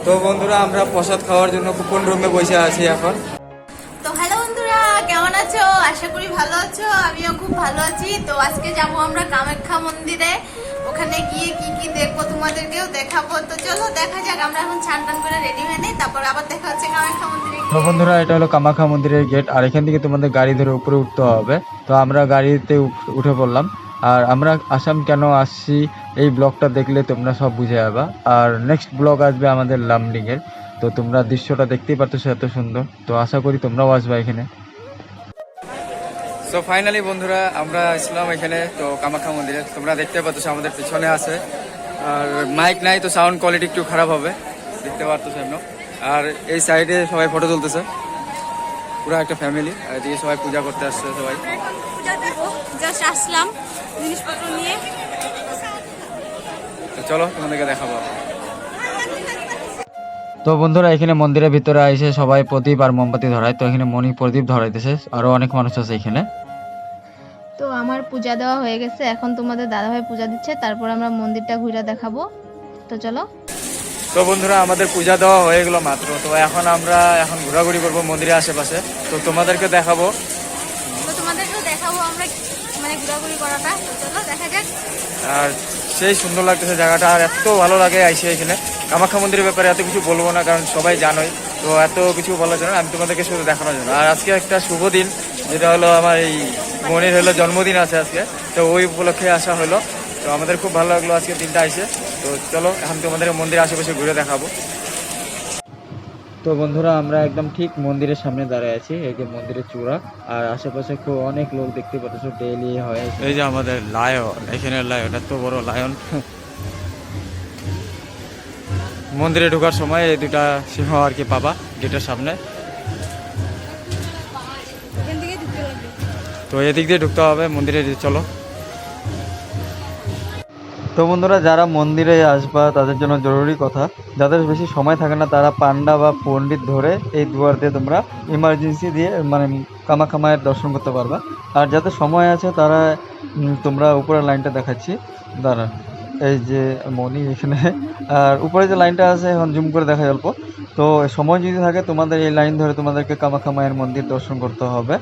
তো বন্ধুরা আমরা প্রসাদ খাওয়ার জন্য কুপন রুমে বসে আছি এখন। তো হ্যালো বন্ধুরা, কেমন আছো? আশা করি ভালো আছো। আমিও খুব ভালো আছি। তো আজকে যাব আমরা কামাখ্যা মন্দিরে। ওখানে গিয়ে কি কি দেখবো তোমাদেরকেও দেখাবো। তো চলো দেখা যাক। আমরা এখন স্নান টান করে রেডি হয়ে নিই, তারপর আবার দেখা হচ্ছে কামাখ্যা মন্দিরে। তো বন্ধুরা এটা হলো কামাখ্যা মন্দিরের গেট, আর এখান থেকে তোমাদের গাড়ি ধরে উপরে উঠতে হবে। তো আমরা গাড়িতে উঠে পড়লাম। আর আমরা আসাম কেন আসছি এই ব্লগটা দেখলে তোমরা সব বুঝে যাবা। আর নেক্সট ব্লগ আসবে আমাদের লামডিং এর। তো তোমরা দৃশ্যটা দেখতেই পাচ্ছ এত সুন্দর। তো আশা করি তোমরাও আসবে এখানে। সো ফাইনালি বন্ধুরা আমরা আসলাম এখানে তো কামাখ্যা মন্দিরে। তোমরা দেখতে পাচ্ছ আমাদের পিছনে আছে, আর মাইক নাই তো সাউন্ড কোয়ালিটি একটু খারাপ হবে, দেখতে পাচ্ছ সামনে। আর এই সাইডে সবাই ফটো তুলতেছে, পুরো একটা ফ্যামিলি। আর এদিকে সবাই পূজা করতে আসছে সবাই। পূজা দিব, জাস্ট আসলাম জিনিসপত্র নিয়ে। তো চলো তোমাদেরকে দেখাবো। তো বন্ধুরা এখানে মন্দিরের ভিতরে এসে সবাই প্রদীপ আর মোমবাতি ধরায়। তো এখানে মণি প্রদীপ ধরাইতেছে, আরো অনেক মানুষ আছে এখানে। তো আমার পূজা দেওয়া হয়ে গেছে, এখন তোমাদের দাদাভাই পূজা দিচ্ছে, তারপর আমরা মন্দিরটা ঘুরে দেখাবো। তো চলো। তো বন্ধুরা আমাদের পূজা দেওয়া হয়ে গেল মাত্র। তো এখন আমরা ঘোরাঘুরি করবো মন্দিরের আশেপাশে। তো তোমাদেরকে দেখাবো আমরা মানে ঘোরাঘুরি করাটা। তো চলো দেখা যাক। আর সেই সুন্দর লাগতেছে জায়গাটা, আর এত ভালো লাগে আইসে এখানে। কামাখ্যা মন্দিরের ব্যাপারে এত কিছু বলবো না, কারণ সবাই জানোই। তো এত কিছু বলার জন্য আমি তোমাদেরকে শুধু দেখানোর জন্য। আর আজকে একটা শুভ দিন, যেটা হলো আমার এই মনির হলো জন্মদিন আছে আজকে। তো ওই উপলক্ষে আসা হলো। তো আমাদের খুব ভালো লাগলো আজকে দিনটা আইসে। তো চলো এখন তোমাদের মন্দিরের আশেপাশে ঘুরে দেখাবো। তো বন্ধুরা আমরা একদম ঠিক মন্দিরের সামনে দাঁড়ায় আছি, এই যে মন্দিরের চূড়া। আর আশেপাশে খুব অনেক লোক দেখতে পাচ্ছ, ডেইলি হয়। এই যে আমাদের লায়ন, এখানে লায়ন, এত বড় লায়ন। মন্দিরে ঢোকার সময় এই দুটা সিংহ আর কি পাবা গেটের সামনে। তো এদিক দিয়ে ঢুকতে হবে মন্দিরে। চলো। তো বন্ধুরা যারা মন্দিরে আসবা তাদের জন্য জরুরি কথা, যাদের বেশি সময় থাকে না তারা পান্ডা বা পণ্ডিত ধরে এই দুয়ার দিয়ে তোমরা ইমার্জেন্সি দিয়ে মানে কামাখ্যা মায়ের দর্শন করতে পারবা। আর যাদের সময় আছে তারা তোমরা উপরের লাইনটা দেখাচ্ছি, দাঁড়া এই যে মনি এখানে। আর উপরে যে লাইনটা আছে এখন জুম করে দেখা অল্প। তো সময় যদি থাকে তোমাদের এই লাইন ধরে তোমাদেরকে কামাখ্যা মায়ের মন্দির দর্শন করতে হবে।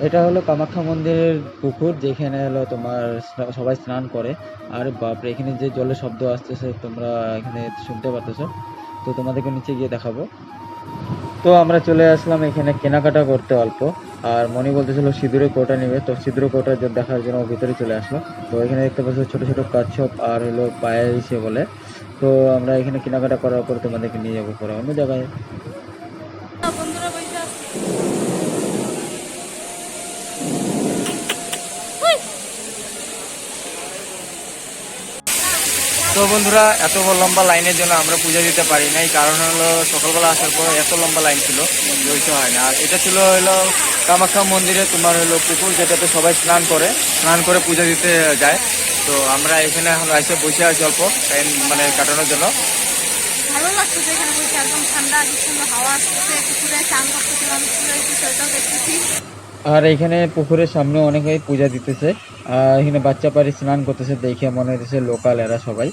এটা হলো কামাখ্যা মন্দিরের পুকুর, যেখানে হলো তোমার সবাই স্নান করে। আর বাপরে এখানে যে জলের শব্দ আসতেছে তোমরা এখানে শুনতে পাচ্ছ। তো তোমাদেরকে নিচে গিয়ে দেখাবো। তো আমরা চলে আসলাম এখানে কেনাকাটা করতে অল্প। আর মনি বলতেছিল সিঁদুরের কৌটা নেবে, তো সিঁদুরের কৌটা দেখার জন্য ভিতরে চলে আসলো। তো এখানে দেখতে পাচ্ছ ছোট ছোট কচ্ছপ আর হলো পায়েসে বলে। তো আমরা এখানে কেনাকাটা করার পর তোমাদেরকে নিয়ে যাবো পরে অন্য জায়গায়। তো বন্ধুরা এত লম্বা লাইনের জন্য আমরা পূজা দিতে পারি নাই, কারণ হলো সকালবেলা আসার পর এত লম্বা লাইন ছিল ওইটা হয় না। আর এটা ছিল হলো কামাখ্যা মন্দিরে তোমার হলো পুকুর, যেটাতে সবাই স্নান করে পূজা দিতে যায়। তো আমরা এখানে এখন এসে বসে আছি অল্প টাইম মানে কাটানোর জন্য। ভালো লাগতেছে এখানে বসে, একদম ঠান্ডা, সুন্দর হাওয়া আসতেছে, পুকুরে চান করতেছে মানুষ, সেটাও দেখতেছি। আর এখানে পুকুরের সামনে অনেকেই পূজা দিতেছে। আর এখানে বাচ্চা পারি স্নান করতেছে, দেখে মনে হচ্ছে লোকাল এরা সবাই।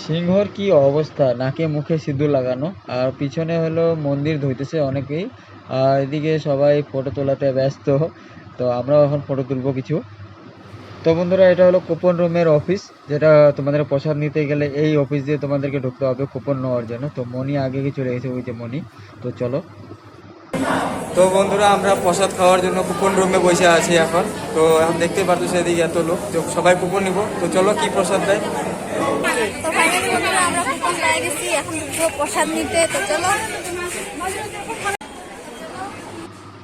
সিংহর কি অবস্থা, নাকে মুখে সিঁদুর লাগানো। আর পিছনে হলো মন্দির ধুইতেছে অনেকেই। আর এদিকে সবাই ফটো তোলাতে ব্যস্ত। তো আমরাও এখন ফটো তুলবো কিছু। তো বন্ধুরা এটা হলো কুপন রুমের অফিস, যেটা তোমাদের প্রসাদ নিতে গেলে এই অফিস দিয়ে তোমাদেরকে ঢুকতে হবে কুপন নেওয়ার জন্য। তো মনি আগে চলে গেছে, ওই যে মনি। তো চলো। তো বন্ধুরা আমরা প্রসাদ খাওয়ার জন্য কুপন রুমে বসে আছি এখন। তো এখন দেখতে পারতো সেদিকে এত লোক, তো সবাই কুপন নিব। তো চলো কি প্রসাদ দেয়। তো ফাইনালি বন্ধুরা আমরা কুপন পেয়ে গেছি, এখন প্রসাদ নিতে। তো চলো।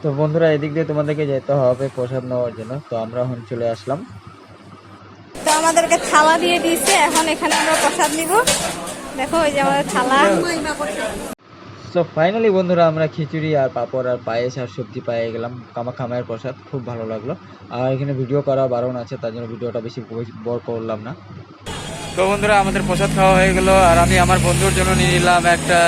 তো বন্ধুরা এদিক দিয়ে তোমাদেরকে যেতে হবে প্রসাদ নেওয়ার জন্য। তো আমরা এখন চলে আসলাম। তো আমাদেরকে থালা দিয়ে দিয়েছে, এখন এখানে আমরা প্রসাদ নিব। দেখো ওই যে আমাদের থালা। তো ফাইনালি বন্ধুরা আমরা খিচুড়ি আর পাঁপড় আর পায়েস আর সবজি পেয়ে গেলাম। কামাখ্যা মায়ের প্রসাদ খুব ভালো লাগলো। আর এখানে ভিডিও করা বারণ আছে, তার জন্য ভিডিওটা বেশি বড় করলাম না। তো বন্ধুরা আমাদের প্রসাদ খাওয়া হয়ে গেল, আর আমি আমার বন্ধুর জন্য নিয়ে নিলাম একটা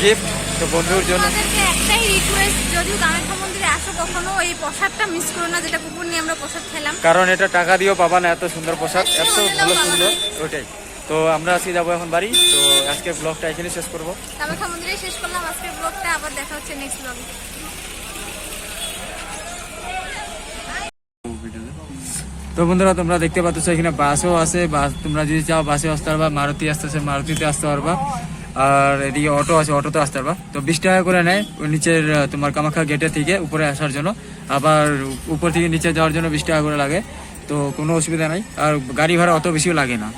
গিফট। তো বন্ধুর জন্য একটাই রিকোয়েস্ট, যদি কামাখ্যা মন্দিরে আসো কখনো এই প্রসাদটা মিস করো না, যেটা কুকুর নিয়ে আমরা প্রসাদ খেলাম। কারণ এটা টাকা দিয়েও পাবা না, এত সুন্দর প্রসাদ, এত ভালো সুন্দর। ওইটাই তো আমরা আজকে যাবো এখন বাড়ি। তো আজকের ব্লগটা এখানে শেষ করবো। কামাখ্যা মন্দিরে শেষ করলাম আজকের ব্লগটা, আবার দেখা হচ্ছে নেক্সট ব্লগে। তো বন্ধুরা তোমরা দেখতে পাচ্ছ এখানে বাসও আছে, বাস তোমরা যদি চাও বাসে আসতে পারবা, মারুতি আসতেছে মারুতিতে আসতে পারবা, আর এদিকে অটো আছে অটোতে আসতে পারবা। তো 20 টাকা করে নেয় ওই নিচের তোমার কামাখ্যা গেটের থেকে উপরে আসার জন্য, আবার উপর থেকে নিচে যাওয়ার জন্য 20 টাকা করে লাগে। তো কোনো অসুবিধা নাই, আর গাড়ি ভাড়া অত বেশিও লাগে না।